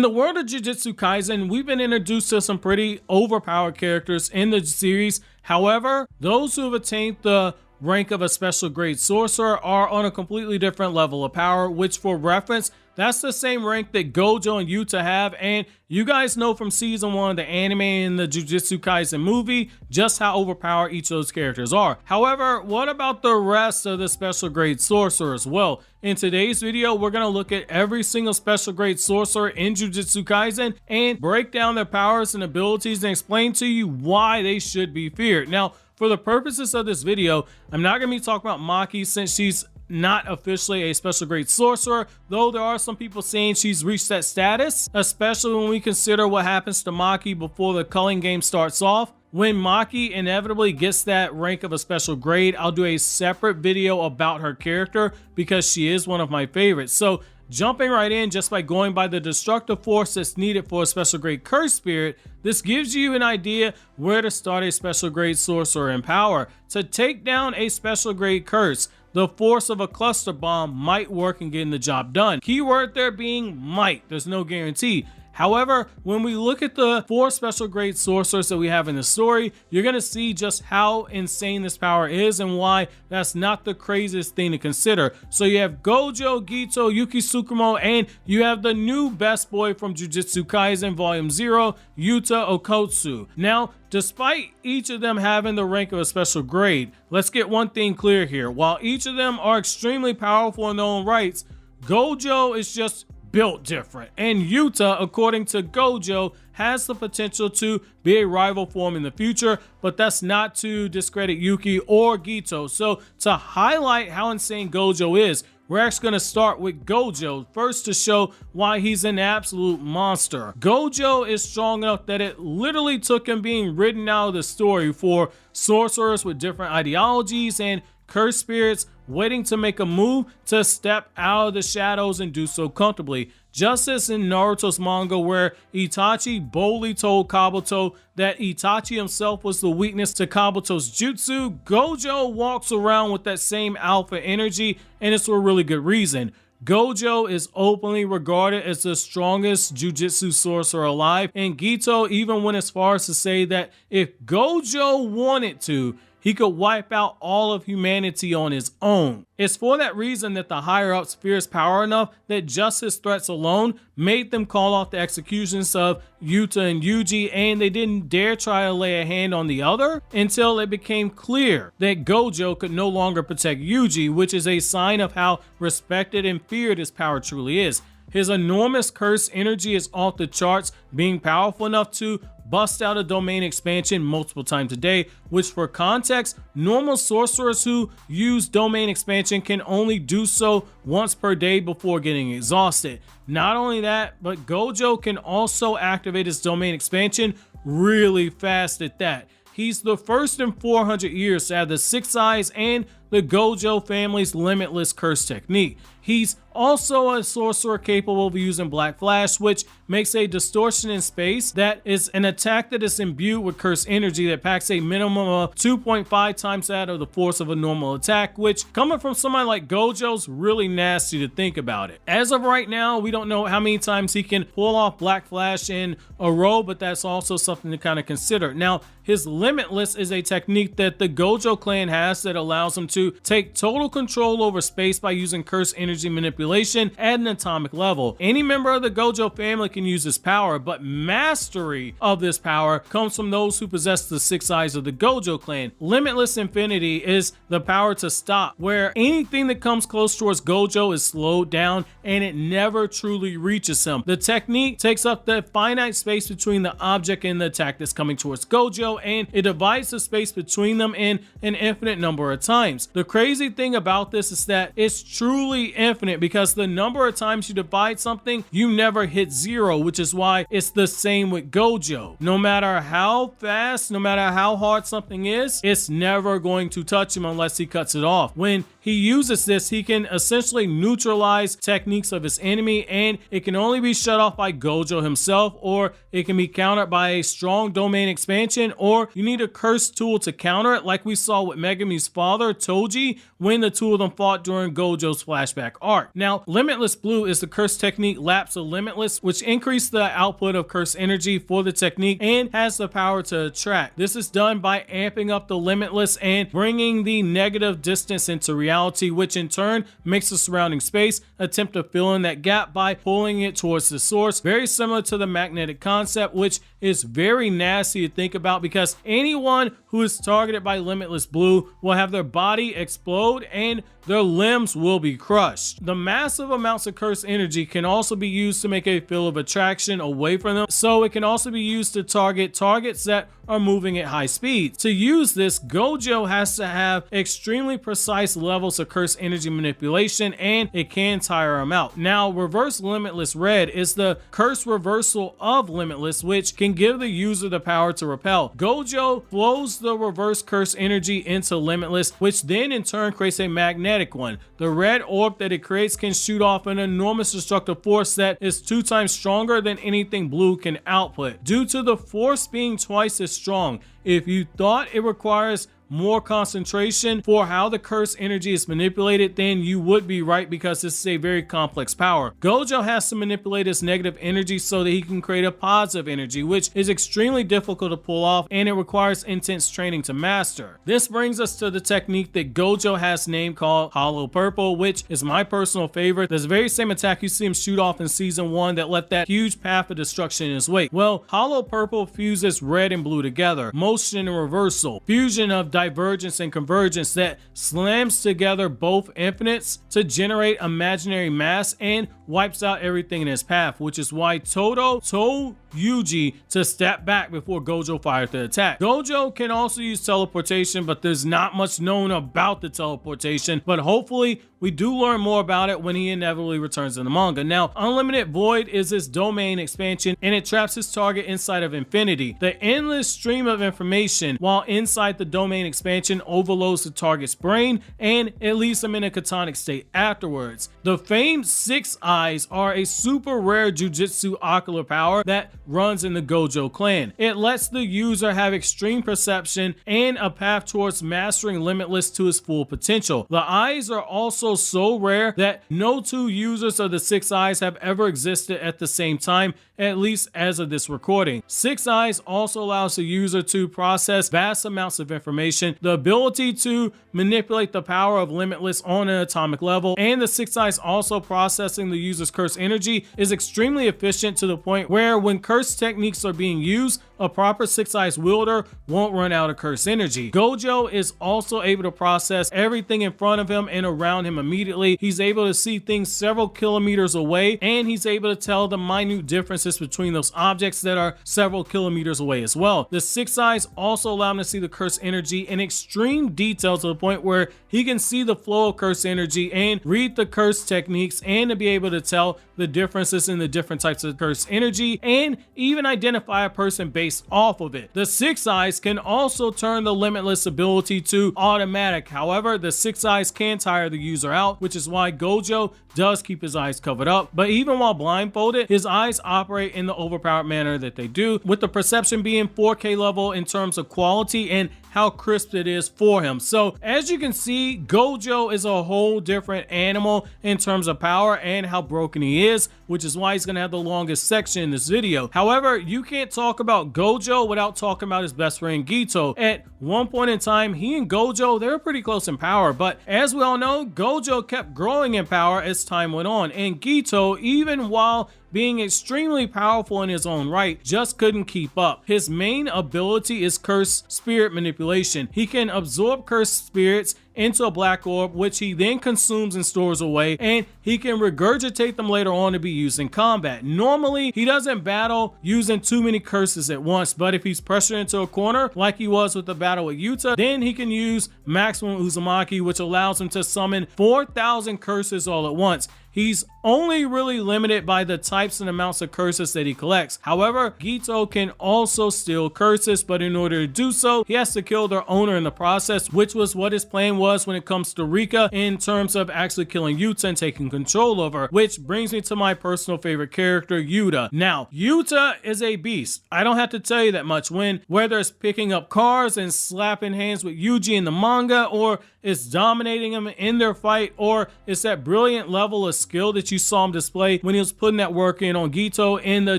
the world of Jujutsu Kaisen, we've been introduced to some pretty overpowered characters in the series. However, those who have attained the rank of a special grade sorcerer are on a completely different level of power, which for reference, that's the same rank that Gojo and Yuta have, and you guys know from season 1 of the anime and the Jujutsu Kaisen movie just how overpowered each of those characters are. However, what about the rest of the special grade sorcerers? Well, in today's video, we're going to look at every single special grade sorcerer in Jujutsu Kaisen and break down their powers and abilities and explain to you why they should be feared. Now, for the purposes of this video, I'm not going to be talking about Maki since she's not officially a special grade sorcerer, though there are some people saying she's reached that status, especially when we consider what happens to Maki before the culling game starts off. When Maki inevitably gets that rank of a special grade, I'll do a separate video about her character because she is one of my favorites. So jumping right in just by going by the destructive force that's needed for a special grade curse spirit, this gives you an idea where to start a special grade sorcerer in power. To take down a special grade curse, the force of a cluster bomb might work in getting the job done. Keyword there being might, there's no guarantee. However, when we look at the 4 special grade sorcerers that we have in the story, you're going to see just how insane this power is and why that's not the craziest thing to consider. So you have Gojo, Geto, Yuki Tsukumo, and you have the new best boy from Jujutsu Kaisen Volume 0, Yuta Okkotsu. Now, despite each of them having the rank of a special grade, let's get one thing clear here. While each of them are extremely powerful in their own rights, Gojo is just built different, and Yuta, according to Gojo, has the potential to be a rival for him in the future, but that's not to discredit Yuki or Geto. So to highlight how insane Gojo is, we're actually going to start with Gojo first to show why he's an absolute monster. Gojo is strong enough that it literally took him being written out of the story for sorcerers with different ideologies and cursed spirits waiting to make a move to step out of the shadows and do so comfortably. Just as in Naruto's manga where Itachi boldly told Kabuto that Itachi himself was the weakness to Kabuto's jutsu, Gojo walks around with that same alpha energy, and it's for a really good reason. Gojo is openly regarded as the strongest Jujutsu sorcerer alive, and Geto even went as far as to say that if Gojo wanted to, he could wipe out all of humanity on his own. It's for that reason that the higher-ups fear his power enough that just his threats alone made them call off the executions of Yuta and Yuji, and they didn't dare try to lay a hand on the other until it became clear that Gojo could no longer protect Yuji, which is a sign of how respected and feared his power truly is. His enormous curse energy is off the charts, being powerful enough to bust out a domain expansion multiple times a day, which for context, normal sorcerers who use domain expansion can only do so once per day before getting exhausted. Not only that, but Gojo can also activate his domain expansion really fast at that. He's the first in 400 years to have the 6 eyes and the Gojo family's limitless curse technique. He's also a sorcerer capable of using Black Flash, which makes a distortion in space that is an attack that is imbued with curse energy that packs a minimum of 2.5 times that of the force of a normal attack, which coming from somebody like Gojo's really nasty to think about it. As of right now, we don't know how many times he can pull off Black Flash in a row, but that's also something to kind of consider. Now, his Limitless is a technique that the Gojo clan has that allows him to take total control over space by using curse energy manipulation at an atomic level. Any member of the Gojo family can use this power, but mastery of this power comes from those who possess the 6 eyes of the Gojo clan. Limitless Infinity is the power to stop, where anything that comes close towards Gojo is slowed down and it never truly reaches him. The technique takes up the finite space between the object and the attack that's coming towards Gojo, and it divides the space between them in an infinite number of times. The crazy thing about this is that it's truly infinite because the number of times you divide something, you never hit 0, which is why it's the same with Gojo. No matter how fast, no matter how hard something is, it's never going to touch him unless he cuts it off. When he uses this, he can essentially neutralize techniques of his enemy, and it can only be shut off by Gojo himself, or it can be countered by a strong domain expansion, or you need a curse tool to counter it, like we saw with Megumi's father, Toji, Goji when the two of them fought during Gojo's flashback arc. Now, Limitless Blue is the curse technique Lapse of Limitless, which increased the output of curse energy for the technique and has the power to attract. This is done by amping up the Limitless and bringing the negative distance into reality, which in turn makes the surrounding space attempt to fill in that gap by pulling it towards the source. Very similar to the magnetic concept, which is very nasty to think about because anyone who is targeted by Limitless Blue will have their body explode and their limbs will be crushed. The massive amounts of curse energy can also be used to make a field of attraction away from them, so it can also be used to target targets that are moving at high speed. To use this, Gojo has to have extremely precise levels of curse energy manipulation, and it can tire him out. Now, Reverse Limitless Red is the curse reversal of Limitless, which can give the user the power to repel. Gojo flows the reverse curse energy into Limitless, which then in turn creates a magnetic one. The red orb that it creates can shoot off an enormous destructive force that is 2 times stronger than anything blue can output. Due to the force being twice as strong, if you thought it requires more concentration for how the curse energy is manipulated, then you would be right because this is a very complex power. Gojo has to manipulate his negative energy so that he can create a positive energy, which is extremely difficult to pull off and it requires intense training to master. This brings us to the technique that Gojo has named called Hollow Purple, which is my personal favorite. There's the very same attack you see him shoot off in season 1 that left that huge path of destruction in his wake. Well, Hollow Purple fuses red and blue together, motion and reversal, fusion of divergence and convergence that slams together both infinites to generate imaginary mass and wipes out everything in his path, which is why Todo told Yuji to step back before Gojo fired the attack. Gojo can also use teleportation, but there's not much known about the teleportation, but hopefully we do learn more about it when he inevitably returns in the manga. Now, Unlimited Void is his domain expansion and it traps his target inside of infinity. The endless stream of information while inside the domain expansion overloads the target's brain and it leaves him in a catonic state afterwards. The famed 6 Eyes are a super rare Jujutsu ocular power that runs in the Gojo clan. It lets the user have extreme perception and a path towards mastering Limitless to his full potential. The eyes are also so rare that no 2 users of the 6 Eyes have ever existed at the same time, at least as of this recording. 6 Eyes also allows the user to process vast amounts of information, the ability to manipulate the power of Limitless on an atomic level, and the 6 Eyes also processing the user's curse energy is extremely efficient to the point where when curse techniques are being used, a proper 6 Eyes wielder won't run out of curse energy. Gojo is also able to process everything in front of him and around him immediately. He's able to see things several kilometers away, and he's able to tell the minute differences between those objects that are several kilometers away as well. The 6 Eyes also allow him to see the curse energy in extreme detail to the point where he can see the flow of curse energy and read the curse techniques and to be able to tell the differences in the different types of curse energy and even identify a person based off of it. The 6 Eyes can also turn the Limitless ability to automatic. However, the 6 Eyes can tire the user out, which is why Gojo does keep his eyes covered up. But even while blindfolded, his eyes operate in the overpowered manner that they do, with the perception being 4K level in terms of quality and how crisp it is for him. So as you can see, Gojo is a whole different animal in terms of power and how broken he is, which is why he's gonna have the longest section in this video. However, you can't talk about Gojo without talking about his best friend Geto. At one point in time, he and Gojo, they were pretty close in power, but as we all know, Gojo kept growing in power as time went on, and Geto, even while being extremely powerful in his own right, just couldn't keep up. His main ability is curse spirit manipulation. He can absorb cursed spirits into a black orb, which he then consumes and stores away, and he can regurgitate them later on to be used in combat. Normally, he doesn't battle using too many curses at once, but if he's pressured into a corner, like he was with the battle with Yuta, then he can use Maximum Uzumaki, which allows him to summon 4,000 curses all at once. he's only really limited by the types and amounts of curses that he collects. However, Geto can also steal curses, but in order to do so, he has to kill their owner in the process, which was what his plan was when it comes to Rika in terms of actually killing Yuta and taking control of her, which brings me to my personal favorite character, Yuta. Now, Yuta is a beast. I don't have to tell you that much. Whether it's picking up cars and slapping hands with Yuji in the manga, or it's dominating him in their fight, or it's that brilliant level of skill that you saw him display when he was putting that work in on Geto in the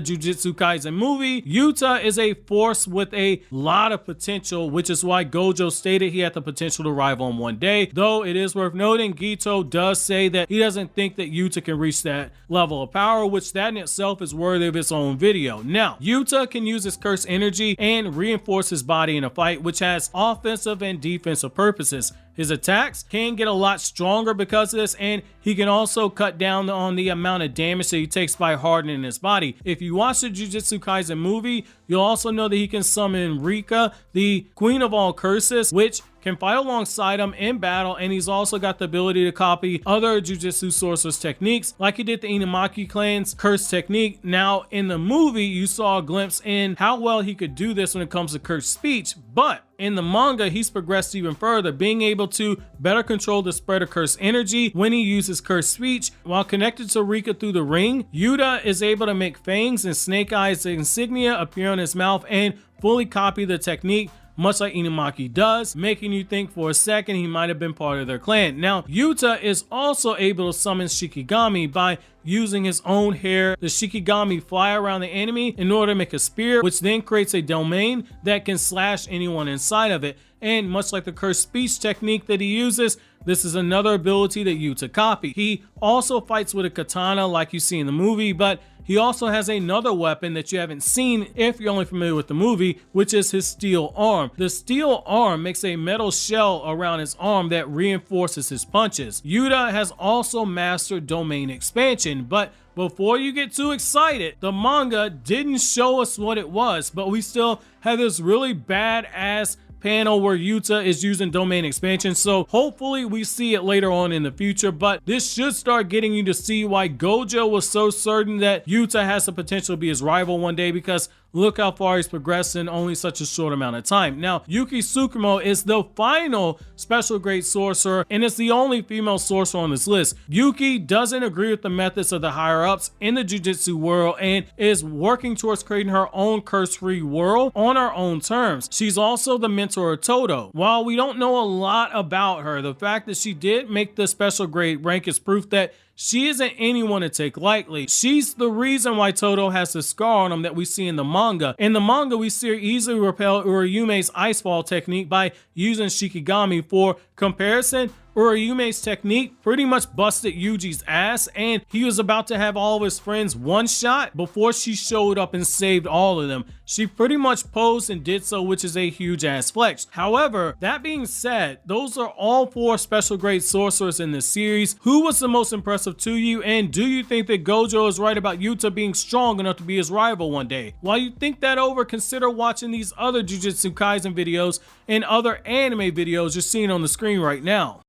Jujutsu Kaisen movie, Yuta is a force with a lot of potential, which is why Gojo stated he had the potential to rival him one day. Though it is worth noting, Geto does say that he doesn't think that Yuta can reach that level of power, which that in itself is worthy of its own video. Now, Yuta can use his curse energy and reinforce his body in a fight, which has offensive and defensive purposes. His attacks can get a lot stronger because of this, and he can also cut down on the amount of damage that he takes by hardening his body. If you watch the Jujutsu Kaisen movie, you'll also know that he can summon Rika, the queen of all curses, which can fight alongside him in battle, and he's also got the ability to copy other Jujutsu sorcerers techniques, like he did the Inumaki clan's curse technique. Now, in the movie, you saw a glimpse in how well he could do this when it comes to curse speech, but in the manga, he's progressed even further, being able to better control the spread of curse energy when he uses curse speech. While connected to Rika through the ring, Yuta is able to make fangs and snake eyes insignia appear on his mouth and fully copy the technique, much like Inumaki does, making you think for a second he might have been part of their clan. Now, Yuta is also able to summon Shikigami by using his own hair. The Shikigami fly around the enemy in order to make a spear, which then creates a domain that can slash anyone inside of it. And much like the cursed speech technique that he uses, this is another ability that Yuta copied. He also fights with a katana like you see in the movie, but he also has another weapon that you haven't seen if you're only familiar with the movie, which is his steel arm. The steel arm makes a metal shell around his arm that reinforces his punches. Yuta has also mastered domain expansion, but before you get too excited, the manga didn't show us what it was, but we still have this really badass panel where Yuta is using domain expansion, so hopefully we see it later on in the future. But this should start getting you to see why Gojo was so certain that Yuta has the potential to be his rival one day, because look how far he's progressed in only such a short amount of time. Now, Yuki Tsukumo is the final special grade sorcerer, and it's the only female sorcerer on this list. Yuki doesn't agree with the methods of the higher-ups in the Jujutsu world and is working towards creating her own curse-free world on her own terms. She's also the mentor of Todo. While we don't know a lot about her, the fact that she did make the special grade rank is proof that she isn't anyone to take lightly. She's the reason why Todo has the scar on him that we see in the manga. In the manga, we see her easily repel Urayume's icefall technique by using Shikigami. For comparison, Urayume's technique pretty much busted Yuji's ass, and he was about to have all of his friends one-shot before she showed up and saved all of them. She pretty much posed and did so, which is a huge ass flex. However, that being said, those are all 4 special grade sorcerers in this series. Who was the most impressive to you, and do you think that Gojo is right about Yuta being strong enough to be his rival one day? While you think that over, consider watching these other Jujutsu Kaisen videos and other anime videos you're seeing on the screen right now.